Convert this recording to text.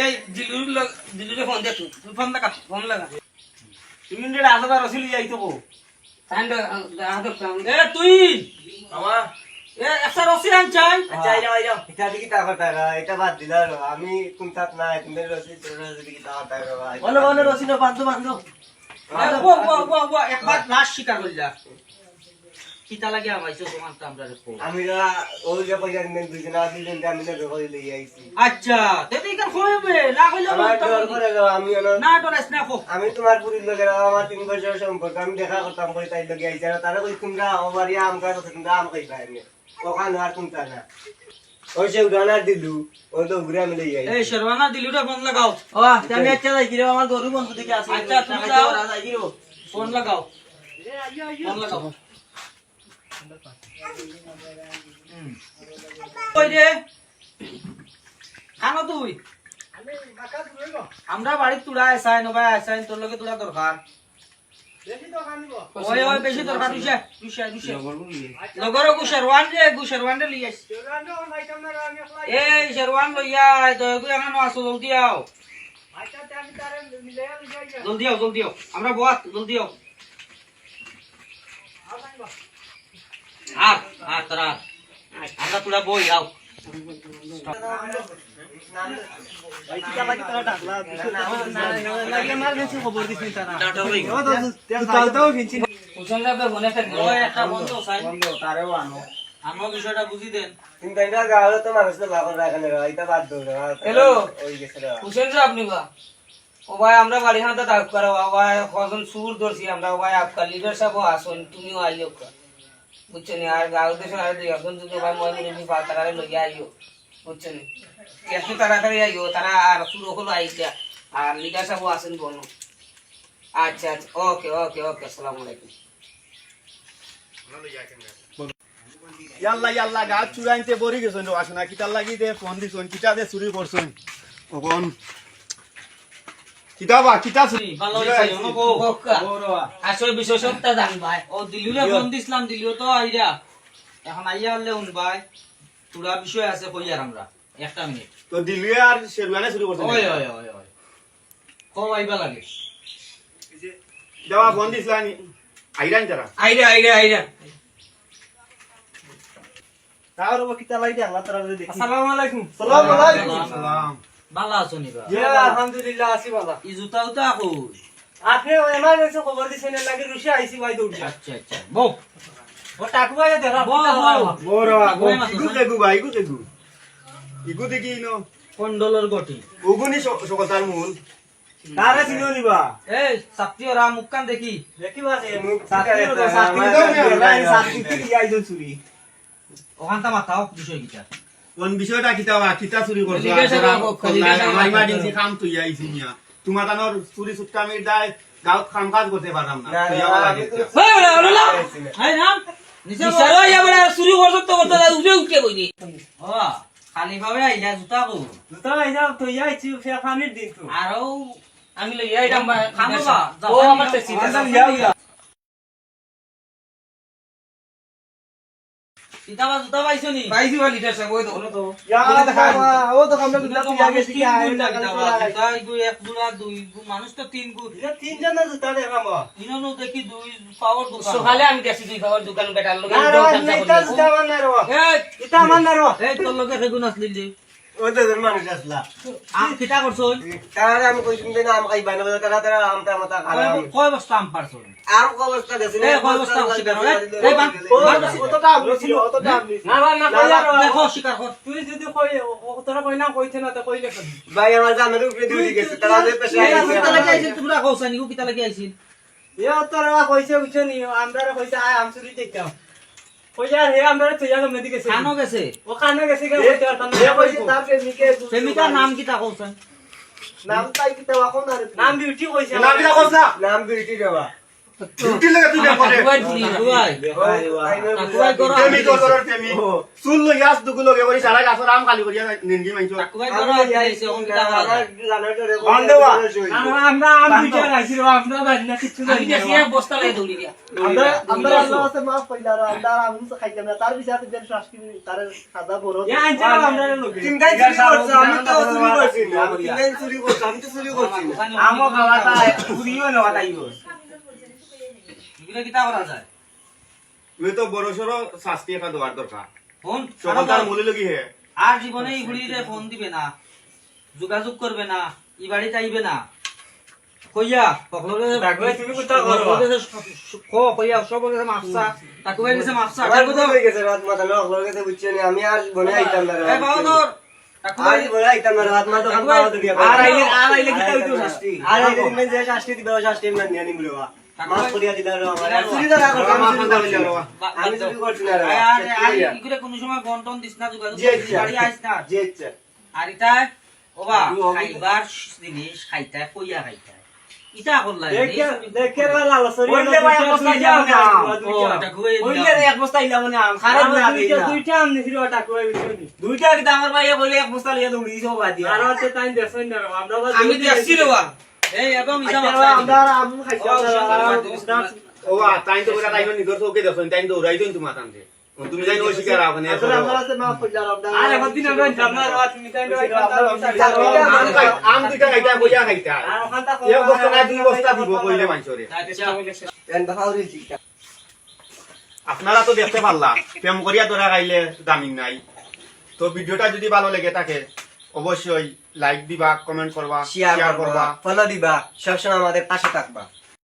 এই দিলুরে ফোন দে তুই ফোন লাগা তুমি যেটা আলাদা রসিল যাইতো কো সাইন্ড হাত কাম এ তুই আমা এ একটা রসি আন চাই আচ্ছা যাও এটা দিকে তা কথা এটা বাদ দিলা আমি কুনতাত না তুমি রসিল তোর রসিল দিকে তা কথা বলো বলো রসিল বাঁধো ও একবার লাশ শিকার হল যা কিতা লাগে আমাইছো তোমার তো আমরা রেখো আমি ওই যে পয়সা নেন দুইজন দিলেন আমি না বেকরি লই আইছি আচ্ছা তেতে ইকার হইবে না হইলে আমার ডর করে গো আমি না ডরাস না খো আমি তোমার পুরীর লগে আমার 3 বছর সম্পর্ক আমি দেখা করতাম কই তাই লগে আইছি আর তারা কই তোমরা ওবারিয়া আমকা কথা তোমরা আম কই পাইনি ওখানে আর কোনটা না ওই যে উড়ানার দিলু ও তো ঘুরে আমি লই আইছি এই শেরওয়ানা দিলুটা ফোন লাগাও ও আমি আচ্ছা যাই কি রে আমার গরু বন্ধু দিকে আসি আচ্ছা তুমি যাও ফোন লাগাও ফোন লাগাও কই রে খানো তুই আমরা বাড়ি তুড়া আসাই নবাই আসাই তোর লগে তুড়া দরকার ওই ওই বেশি দরকার দুশা লগর গুশেরওয়ান রে লিয়াস এই শেরওয়ান লইয়া তো তুই এখানে আসো জলদি আও জলদি আও আমরা বহুত জলদি আও আর তোরা আমরা তুড়া বই আও আমার বিষয়টা বুঝি দেন আপনি ও ভাই আমরা বাড়ি হাতে ডাক করা ভাই কজন সুর ধরছি আমরা ভাই আপনার লিডার সাহেব আসুন তুমিও আইও বুঝছেন আর গাঁও দেশের আর এখন যদি ভাই মনে তারা লইয়া আইও বুঝছেন একটু তাড়াতাড়ি আইও তারা আর শুরু হলো আইটা আর লিডার সাহেব আসেন বলো আচ্ছা আচ্ছা ওকে ওকে ওকে আসসালামু আলাইকুম ইয়াল্লা ইয়াল্লা গাছ চুরাইতে বরি গেছন আসনা কিতার লাগি দে ফোন দিছন কিতা দে চুরি করছন ওকন কিতাবা কিতা চুরি ভালো হইছে অনুভব বক্কা আসলে বিশেষতা জান ভাই ও দিলুরে ফোন দিছিলাম দিলিও তো আইরা এখন আইয়া হলে উন ভাই তোরা বিষয় আছে কইয়ার আমরা একটা মিনিট তো দিলুয়ে আর শেরওয়ানে চুরি করছন ওই ওই ওই ওই কো আইবা লাগে দেওয়া ফোন দিছলানি আইরান যারা আইরা তার ও কিতা লাগি আল্লাহ তাআলা দেখি আসসালামু আলাইকুম আসসালামু আলাইকুম সালাম ভালো আছো নিবা জি আলহামদুলিল্লাহ আছি বাবা ই জুতা উতা কই আপনি এমার্জেন্সি খবর দিছেন লাগি রুশে আইছি ভাই দৌড়ি আচ্ছা আচ্ছা বউ ও টাকুয়া দেখা বড়া ইগু দেখু ভাই ইগু দেখু ইগু দেখি নো কন্ডলর গটি ওগুনি সকল তার মূল তারে চিনো নিবা এই সাপ্তি ওরা মুখকান দেখি দেখিবা সে মুখ সাথে আইজন চুরি ওখানটা মাথাও বিষয় কিটা কোন বিষয়টা কিতাবা কিতা চুরি করছ লিগেছে বাবু, লিগেছে বাবু। আমার ইমার্জেন্সি কাম তুই আইছি মিয়া তোমার তানোর চুরি সুটকামির দায় গাঁত কাম কাজ করতে পারলাম না তুই আমার লাগে এই বড়া ওলা এই নাম নিচে ওই বড়া শুরু করছ তো করতে উঠে কই দি ও খালি ভাবে আইলা জুতা কো জুতা আইজা তো আইছি ফের ফানির দিন তো আর আমি লই আইতাম খামবা ও আমার তে সিধা সিতাবা জুতা পাইছো নি পাইছি বা লিটার সাহেব ওই তো হলো তো ইয়ালা দেখা ও তো আমরা জুতা তুই আগে শিখা তাই গো এক দুরা দুই মানুষ তো তিন গু তিন জন জুতা দেখাম ইনো দেখি দুই পাওয়ার দোকান সকালে আমি দেখি দুই পাওয়ার দোকান বেটার লগে না এটা জুতা মান না রো এটা মান না রো এই তোর লগে সেগুন আসলি যে ও তো মানুষ আসলা আম কিটা করছো তারা আমি কইছিম যে আম খাই বাইনা তারা তারা আমটা মাথা খারাপ কয় বস্তা আম পারছো আম অবস্থা দেছে এই কয় বস্তা শিকার এই বান অতটা আম ছিল অতটা আম না না দেখো শিকার কর তুই যদি কই তোরা কই না কইতে না তো কইলে ভাই আমার জামের উপরে দিলি গেছে তারা যে পেশা কিতা লাগি আইছিল তোমরা কওছানি কিতা লাগি আইছিল এ তোরা কইছে উঠনি আমরা কইছে আয় আম চুরি দেখতাম কইয়া হে আমরা তুইয়া গম নদী গেছে খানো গেছে ও খানে গেছে কে কইতে পারতাম না কইছে তার প্রেমিকে প্রেমিকার নাম কিতা কওছান নাম তাই কিতা ওখন নাম বিউটি কইছে নাম বিলা কইছ না নাম বিউটি দেবা ডিউটি লাগে তুই করে কাকুবাই তুলি কাকুবাই কাকুবাই করো প্রেমী তোর করার প্রেমী চুল লই আস দুগু লগে বলি সারা গাছর আম খালি করিয়া নিন্দি মাইছো কাকুবাই করো আইছে ওম কিটা করা যায় আমরা আম দুইটা খাইছি রে আমরা বাড়ি না কিছু আমি দেখি এক বস্তা লয়ে দৌড়ি দিয়া আমরা আল্লাহ আছে মাফ কইলা আর আমরা আমি তো খাইতাম না তার বিচারে দেন শাস্তি তার সাজা বড় এ আনছে আমরা লোক তিনটাই চুরি করছ আমি তো চুরি করছি না তিনটাই চুরি করছ আমি তো চুরি করছি না আমো খাওয়াটা পুরিও না তাইও এগুলা কিটা করা যায় তুই তো বড় সরো শাস্তি একটা দেওয়ার দরকার ফোন তখন তার মূল্য লগি হে আর জীবনে এই বুড়িরে ফোন দিবে না যোগাযোগ করবে না ই বাড়িতে আইবে না কইয়া সকলরে কাকুবাই তুমি কোথা করো কইয়া সবকে মাফসা কাকুবাই গেছে মাফসা আমার কথা হয়ে গেছে রাত মাথা লোক লগে তো বুঝছি না আমি আর বনে আইতাম না এই বাবা কাকুবাই আর বনে আইতাম না রাত মাথা খান পাওয়া দিয়া আর আইলে কি তাই তো শাস্তি আর এই দিন যে শাস্তি দিবে শাস্তি না নিয়ে নিবলো মাফ করিয়া দিলা রে আমার চুরি তো না করতাম আমি চুরি করছি না রে ইগুলা কোন সময় গন্টন দিস না যোগাযোগ জি, করবি, বাড়ি আইস না জি আচ্ছা আর এটা ওবা খাইবার জিনিস খাইতা কইয়া খাইতা ইটা করলা দেখে লাল সরি বললে ভাই এক বস্তা যাও না বললে এক বস্তা ইলা মানে আম খারাপ না দুইটা আম নিছিল কাকুবাই বিছনি দুইটা কি আমার ভাই বলে এক বস্তা লিয়া দৌড়ি দিছো বাদি আর তো টাইম দেছই না আমরা আমি দেখছি রে বা এই একদম ইটা আমরা আম খাইতাম না ও তাই তো ওরা তাইনো নিদর চৌকে দেখছেন তাই তো উড়াই দিন তোমার তান্তে তুমি যাই নই শিকার আপনি আসলে আমার কাছে মাফ কইলা আমরা আর এখন দিন আমরা জানা রাত তুমি টাইম আম দুইটা খাইতা কইয়া খাইতা আর ওখানটা এক বস্তা না দুই বস্তা দিব কইলে মাইছরে আচ্ছা এন বাহাউরি চিকা আপনারা তো দেখতে পারলাম প্রেম করিয়া তোরা খাইলে দামিন নাই তো ভিডিওটা যদি ভালো লেগে থাকে অবশ্যই লাইক দিবা কমেন্ট করবা শেয়ার করবা ফলো দিবা সবসময় আমাদের পাশে থাকবা